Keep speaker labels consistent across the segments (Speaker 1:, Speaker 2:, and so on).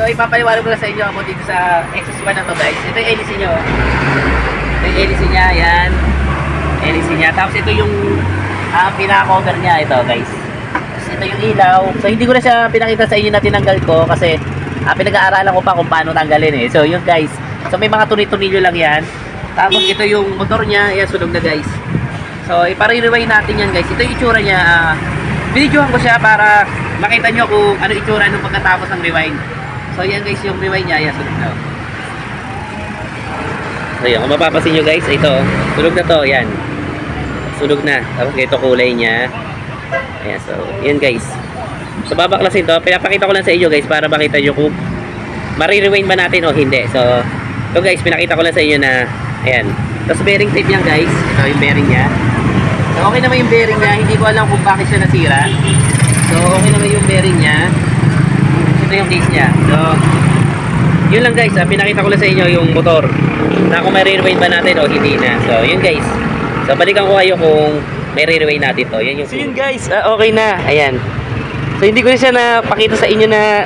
Speaker 1: So ipapaliwanag ko na sa inyo ako dito sa exhaust fan na to guys. Ito yung hélice niya. Ito yung hélice niya, yan. Hélice niya. Tapos ito yung pinaka-cover niya ito guys. Tapos ito yung ilaw. So hindi ko na siya pinakita sa inyo na tinanggal ko kasi pinag-aaralan ko pa kung paano tanggalin eh. So yun guys. So may mga tuni-tunilyo lang yan. Tapos ito yung motor niya. Yan, sunog na guys. So ipare-rewind natin yan guys. Ito yung itsura niya. Binidyohan ko siya para makita nyo kung ano itsura nung pagkatapos ng rewind. So yan guys yung rewind niya. Yan, sunog na. So yan, kung mapapasin nyo guys, ito, sunog na to. Yan. Sunog na. Tapos ito kulay niya. Ayan, so yan guys. So babaklasin to. Pinapakita ko lang sa inyo guys para makita nyo kung marirewind ba natin o hindi. So ito guys, pinakita ko lang sa inyo na ayan. Tapos bearing tape yan guys. Ito yung bearing niya. So okay naman yung bearing niya. Hindi ko alam kung bakit siya nasira. So okay naman yung bearing niya. Ito yung case niya. So yun lang guys. Pinakita ko lang sa inyo yung motor. Na kung may rewind ba natin o hindi na. So yun guys. So balikan ko kayo kung may rewind natin to. Yan yung so yun guys. Okay na. Ayan. So hindi ko na siya napakita sa inyo na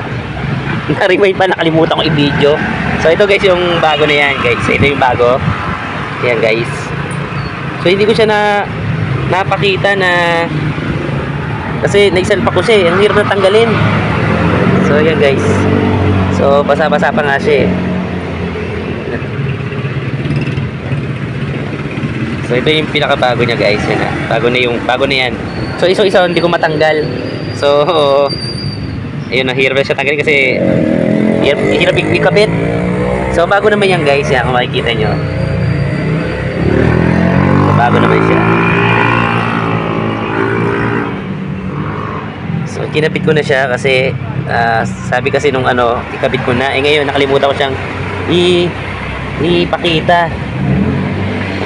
Speaker 1: na-rewind pa. Nakalimutan ko i-video. So ito guys yung bago na yan guys. Ito yung bago. Ayan guys. So hindi ko siya napakita na kasi naisalpa ko siya eh. Ang hirap na tanggalin. So ayan guys. So basa-basa pa nga siya eh. So ito yung pinakabago niya guys. Yan na. Bago na yan. So isa hindi ko matanggal. So ayun, hirap na siya tanggalin kasi hirap ikabit. So bago naman yan guys. Yan kung makikita nyo. So, bago naman siya. So kinabit ko na siya kasi sabi kasi nung ikabit ko na. Ngayon nakalimutan ko siyang ipakita.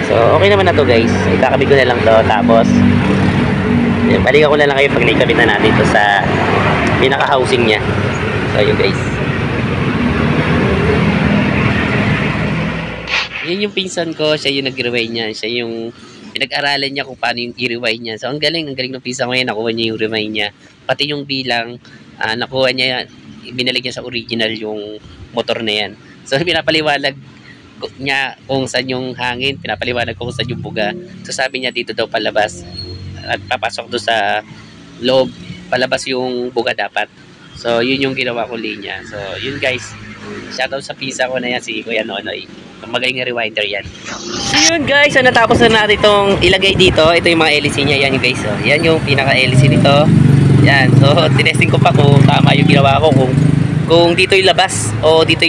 Speaker 1: So okay naman na to guys. Ikakabit ko na lang to. Tapos balikan ko na lang kayo pag naikabit na natin to sa pinaka housing niya. So yun guys. Yan yung pinsan ko. Siya yung nag-rewind niya. Siya yung pinag-aralan niya kung paano yung i-rewind niya. So ang galing ng pinsan ko yan. Nakuha niya yung rewind niya. Pati yung bilang nakuha niya, binalik niya sa original yung motor na yan. So pinapaliwanag niya kung saan yung hangin, pinapaliwanag kung saan yung buga. So sabi niya dito daw palabas at papasok doon sa loob, palabas yung buga dapat. So yun yung ginawa ko linya. So yun guys, shoutout sa pisa ko na yan, si Kuya Nonoy. Magaling nga rewinder yan. So yun guys, so natapos na natin itong ilagay dito. Ito yung mga hélice niya, yan guys. So yan yung pinaka hélice nito. Yan, so tinesting ko pa kung tama yung ginawa ko, kung dito yung labas o dito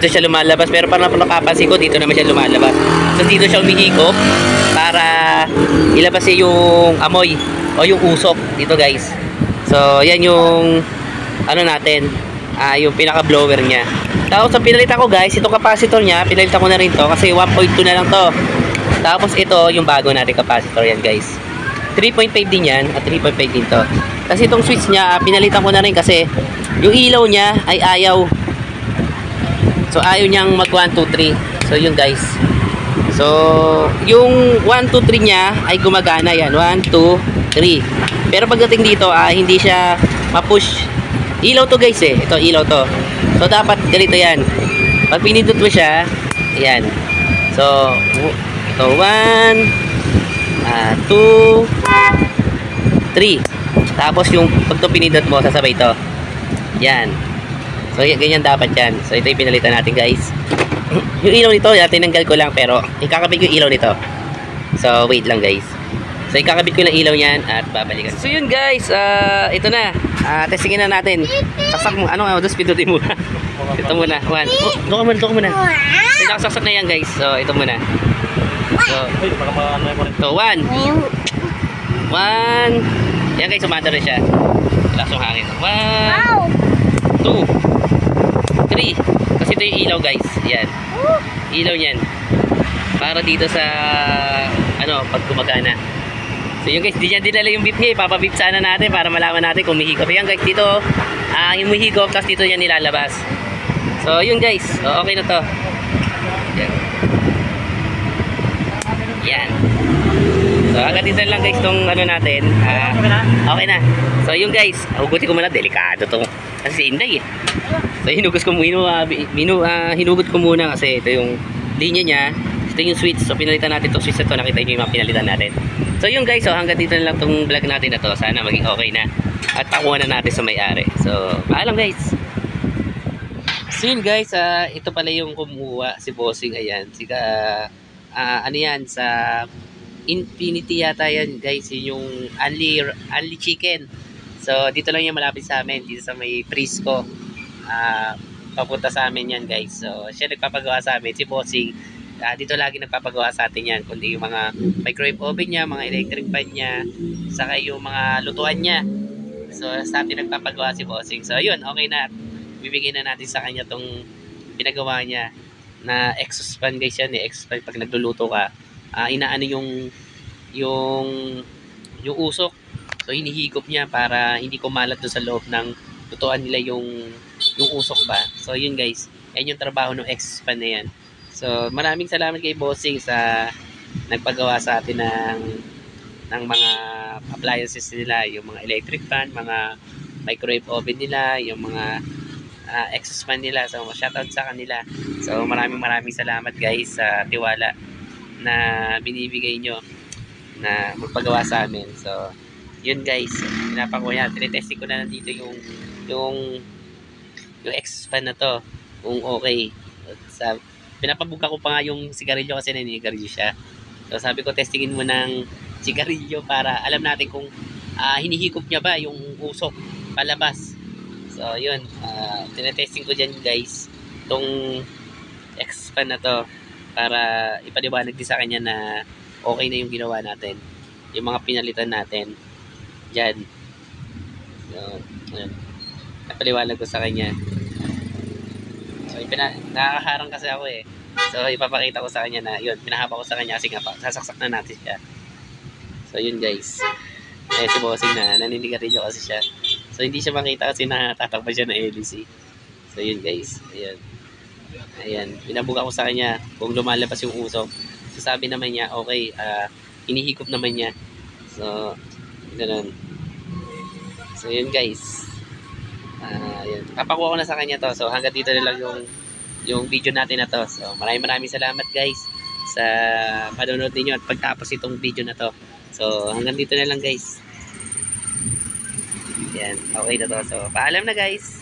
Speaker 1: siya lumalabas. Pero parang nakapansin ko dito naman siya lumalabas. So dito siya umihigop para ilabas niya yung amoy o yung usok dito guys. So yan yung natin, yung pinaka blower niya. Tapos ang pinalitan ko guys, itong capacitor niya, pinalitan ko na rin to kasi 1.2 na lang to. Tapos ito yung bago natin capacitor yan guys. 3.5 din yan at 3.5 din to. Kasi itong switch niya, pinalitan ko na rin kasi yung ilaw niya ay ayaw. So ayaw niyang mag 1, 2, 3. So yun guys. So yung 1, 2, 3 niya ay gumagana yan. 1, 2, 3. Pero pagdating dito, hindi siya ma-push. Ilaw to guys eh. Ito ilaw to. So dapat ganito yan. Pag pinindot mo siya, ayan. So ito 1, 2, 3. Tapos yung pag ito pinindot mo, sasabay ito. Yan. So ganyan dapat yan. So ito yung pinalitan natin guys. Yung ilaw nito, tinanggal ko lang pero ikakabit ko yung ilaw nito. So wait lang guys. So ikakabit ko lang ilaw niyan at babalikan. So yun guys, ito na. Testingin na natin. Saksak mo. Dos pindutin mo. Ito muna. 1. Doon ka muna. So nakasaksak na yan guys. So ito muna. So ito 1. 1. Yan guys, sumanda rin siya. Lakas yung hangin. 1, 2, 3. Kasi ito yung ilaw guys. Yan. Ilaw niyan. Para dito sa pag gumagana. So yun guys, di niya dinala yung beep niya. Ipapabip sana natin para malaman natin kung umihigop. Yan guys, dito yung umihigop, tapos dito niya nilalabas. So yun guys, okay na to. Yan. Yan. So agad dito lang guys tong natin. Okay na. So yun guys, hugutin ko muna, delikado to. Kasi si Inday eh. So So hinugot ko muna kasi ito yung linya niya. Ito yung switch. So pinalitan natin itong switch na to. Nakita nyo yung mga pinalitan natin. So yun guys, so hanggang dito na lang itong vlog natin na to. Sana maging okay na. At pakuha na natin sa may-ari. So paalam guys. So yun guys, ito pala yung kumuha si Bossing. Ayan. Ano yan, sa Infinity yata yan guys. Yun yung only chicken. So dito lang yung malapit sa amin. Dito sa may Frisco. Papunta sa amin yan guys. So siya nagpapagawa sa amin. Si Bossing. Dito lagi nagpapagawa sa atin yan. Kundi yung mga microwave oven niya, mga electric pan niya, saka yung mga lutuan niya. So sa atin nagpapagawa si Bossing. So yun, okay na. Bibigyan na natin sa kanya tong pinagawa niya na exhaust fan guys yan. Exhaust fan pag nagluluto ka. Inaano yung usok. So hinihigop niya para hindi kumalat doon sa loob ng lutuan nila yung usok ba. So yun guys, yan yung trabaho ng exhaust fan na yan. So, maraming salamat kay Bossing sa nagpagawa sa atin ng mga appliances nila, yung mga electric fan, mga microwave oven nila, yung mga exhaust fan nila. So, shoutout sa kanila. So, maraming salamat guys sa tiwala na binibigay nyo na magpagawa sa amin. So, yun guys, pinapakuha natin. Tinetesting ko na nandito yung exhaust fan na to, kung okay. Pinapabuka ko pa nga yung sigarilyo kasi naninigarilyo siya. So sabi ko testingin mo ng sigarilyo para alam natin kung hinihikop niya ba yung usok palabas. So yun, tinetesting ko dyan guys itong X-Fan na to para ipaliwanag din sa kanya na okay na yung ginawa natin. Yung mga pinalitan natin dyan. So, yun. Napaliwanag ko sa kanya. So, nakakaharang kasi ako eh. So, ipapakita ko sa kanya na, yun, pinahaba ko sa kanya kasi nga, sasaksak na natin siya. So, yun guys. Si Bossing na, naninigarilyo kasi siya. So, hindi siya makita kasi natatakpan siya ng LEC. So, yun guys. Ayan. Ayan. Pinabuka ko sa kanya kung lumalabas yung usok. So, sabi naman niya, okay, hinihigop naman niya. So, ganun. So, yun guys. Yun. Papakuha ko na sa kanya to. So hanggang dito na lang yung video natin na to. So maraming salamat guys sa panonood niyo at pagtapos itong video na to. So hanggang dito na lang guys. Yan, okay na to. So paalam na guys.